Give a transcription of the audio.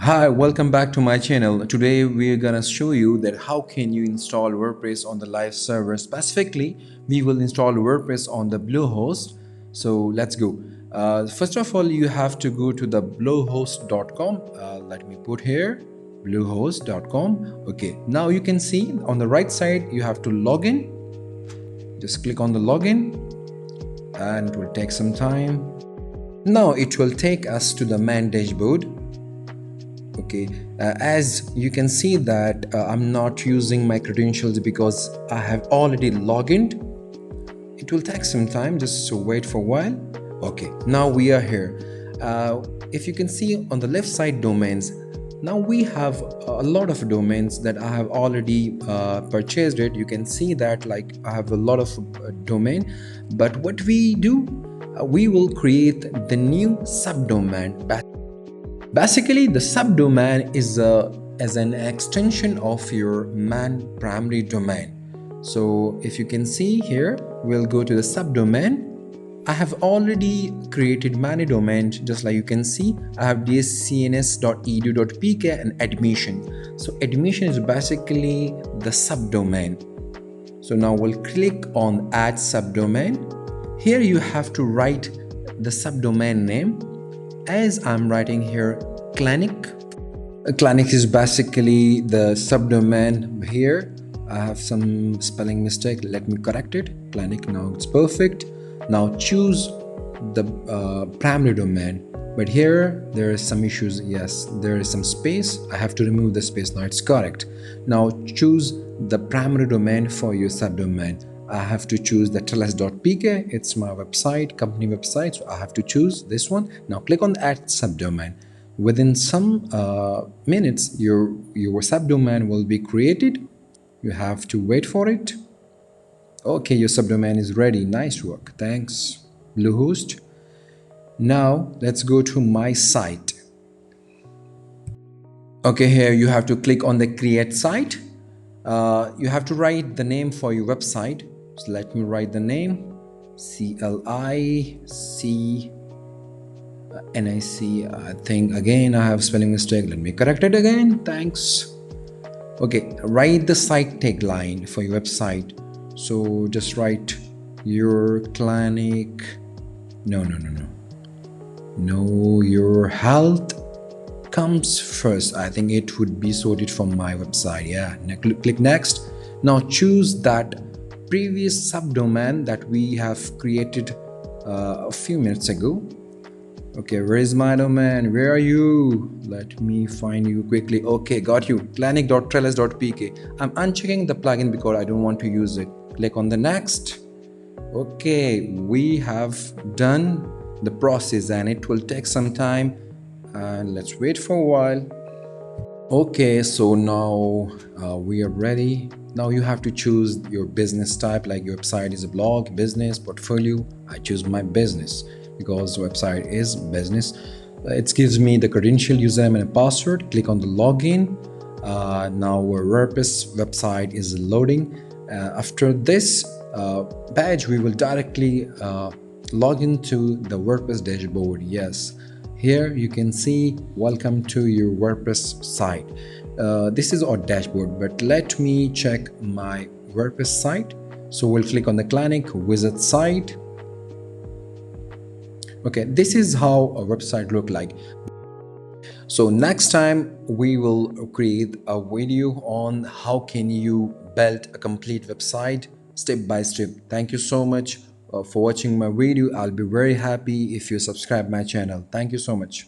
Hi, welcome back to my channel. Today we're gonna show you that how can you install WordPress on the live server. Specifically, we will install WordPress on the Bluehost. So let's go. First of all, you have to go to the bluehost.com. Let me put here bluehost.com. Okay, now you can see on the right side you have to log in. Just click on the login and it will take some time. Now it will take us to the main dashboard. Okay, as you can see that I'm not using my credentials because I have already logged in. It will take some time, just to wait for a while. Okay, now we are here. If you can see on the left side domains, now we have a lot of domains that I have already purchased it. You can see that like I have a lot of domain, but what we do, we will create the new subdomain. Basically, the subdomain is as an extension of your main primary domain. So if you can see here, we'll go to the subdomain. I have already created many domains, just like you can see. I have dscns.edu.pk and admission. So admission is basically the subdomain. So now we'll click on add subdomain. Here you have to write the subdomain name. As I'm writing here clinic. Clinic is basically the subdomain here. I have some spelling mistake, let me correct it. Clinic, now it's perfect. Now choose the primary domain, but here there is some issues. Yes, there is some space, I have to remove the space. Now it's correct. Now choose the primary domain for your subdomain. I have to choose the tls.pk. It's my website, company website, so I have to choose this one. Now click on the add subdomain. Within some minutes, your subdomain will be created. You have to wait for it. Okay, your subdomain is ready. Nice work. Thanks, Bluehost. Now let's go to my site. Okay, here you have to click on the create site. You have to write the name for your website. So let me write the name CLIC. I think again I have spelling mistake. Let me correct it again. Thanks. Okay, write the site tagline for your website. So just write your clinic. No, your health comes first. I think it would be sorted from my website. Yeah, click next. Now choose that previous subdomain that we have created a few minutes ago. Okay, where is my domain? Where are you? Let me find you quickly. Okay, got you. clinic.trellis.pk. I'm unchecking the plugin because I don't want to use it. Click on the next. Okay, we have done the process and it will take some time. And let's wait for a while. Okay, so now we are ready. Now you have to choose your business type, like your website is a blog, business, portfolio. I choose my business because the website is business. It gives me the credential, username and a password. Click on the login. Now our WordPress website is loading. After this page, we will directly log into the WordPress dashboard. Yes, here you can see welcome to your WordPress site. This is our dashboard, but let me check my WordPress site. So we'll click on the clinic, visit site. Okay, this is how a website look like. So next time we will create a video on how can you build a complete website step by step. Thank you so much for watching my video. I'll be very happy if you subscribe my channel. Thank you so much.